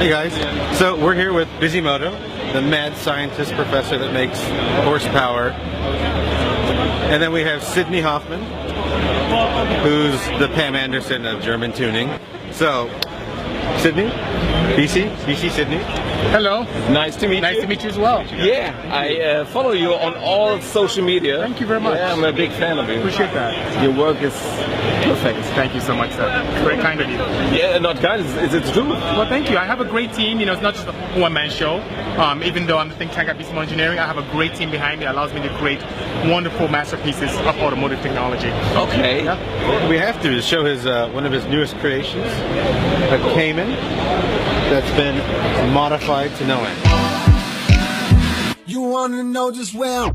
Hey guys, so we're here with Bisimoto, the mad scientist professor that makes horsepower. And then we have Sydney Hoffman, who's the Pam Anderson of German tuning. So, Sydney, BC Sydney. Hello. Nice to meet you. Nice to meet you as well. Yeah, I follow you on all social media. Thank you very much. Yeah, I'm a big fan of you. Appreciate that. Your work is perfect. Thank you so much, sir. Very kind of you. Yeah, not kind, it's true. Well, thank you. I have a great team. You know, it's not just a one-man show. Even though I'm the think tank at Bisimoto Engineering, I have a great team behind me that allows me to create wonderful masterpieces of automotive technology. Okay. Yeah. We have to show his one of his newest creations, a Cayman that's been modified to no end. You want to know just where?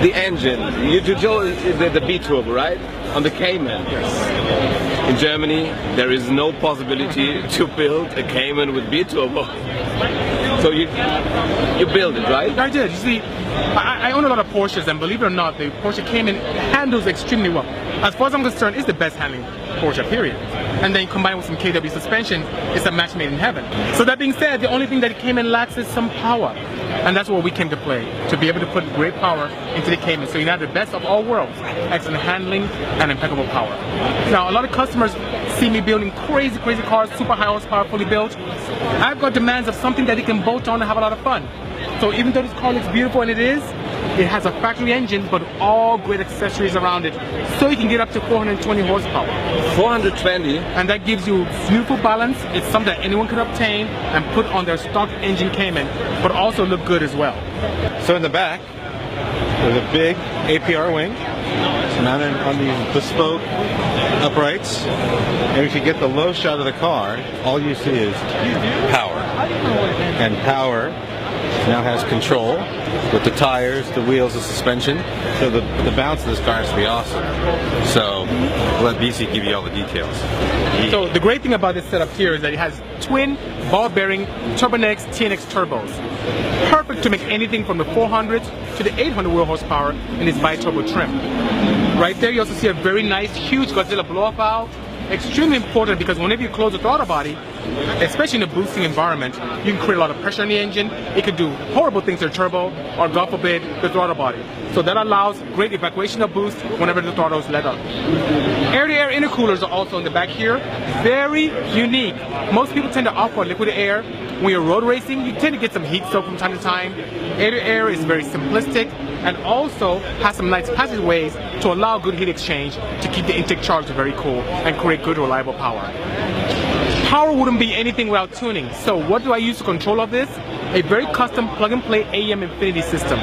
The engine, you told the B-turbo, right? On the Cayman. Yes. In Germany, there is no possibility to build a Cayman with B-turbo. So you build it, right? I did. You see, I own a lot of Porsches, and believe it or not, the Porsche Cayman handles extremely well. As far as I'm concerned, it's the best handling Porsche, period. And then combined with some KW suspension, it's a match made in heaven. So that being said, the only thing that the Cayman lacks is some power. And that's where we came to play, to be able to put great power into the Cayman. So you have the best of all worlds, excellent handling and impeccable power. Now, a lot of customers see me building crazy cars, super high horsepower, fully built. I've got demands of something that they can bolt on and have a lot of fun. So even though this car looks beautiful, and it has a factory engine, but all great accessories around it. So you can get up to 420 horsepower. 420? And that gives you beautiful balance. It's something that anyone could obtain and put on their stock engine Cayman, but also look good as well. So in the back, there's a big APR wing mounted on these bespoke uprights. And if you get the low shot of the car, all you see is power. And power now has control with the tires, the wheels, the suspension. So the bounce of this car has to be awesome. So we'll let BC give you all the details. So the great thing about this setup here is that it has twin ball bearing Turbonex TNX turbos. Perfect to make anything from the 400 to the 800 wheel horsepower in this bi-turbo trim. Right there you also see a very nice huge Godzilla blow-off valve. Extremely important because whenever you close the throttle body, especially in a boosting environment, you can create a lot of pressure in the engine. It could do horrible things to the turbo or, God forbid, the throttle body. So that allows great evacuation of boost whenever the throttle is let up. Air-to-air intercoolers are also in the back here. Very unique. Most people tend to opt for liquid air. When you're road racing, you tend to get some heat soak from time to time. Air-to-air is very simplistic and also has some nice passageways to allow good heat exchange to keep the intake charged very cool and create good reliable power. Power wouldn't be anything without tuning. So what do I use to control all this? A very custom plug-and-play AEM Infinity system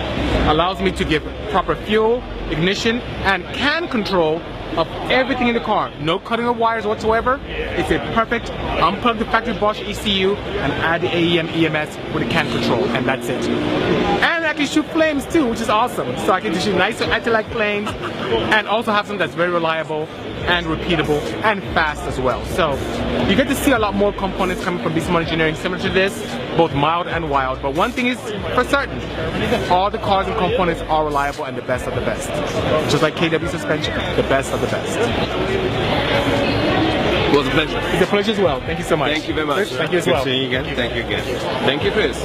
allows me to give proper fuel, ignition, and CAN control of everything in the car. No cutting of wires whatsoever. It's a perfect unplug the factory Bosch ECU and add the AEM EMS with the CAN control, and that's it. And I can shoot flames too, which is awesome. So I can shoot nice anti-lag flames and also have something that's very reliable and repeatable and fast as well. So you get to see a lot more components coming from Bisimoto Engineering similar to this, both mild and wild. But one thing is for certain, all the cars and components are reliable and the best of the best. Just like KW suspension, the best of the best. It was a pleasure. It's a pleasure as well. Thank you so much. Thank you very much. Thank you as Good well. seeing you again. Thank you again. Thank you, Chris.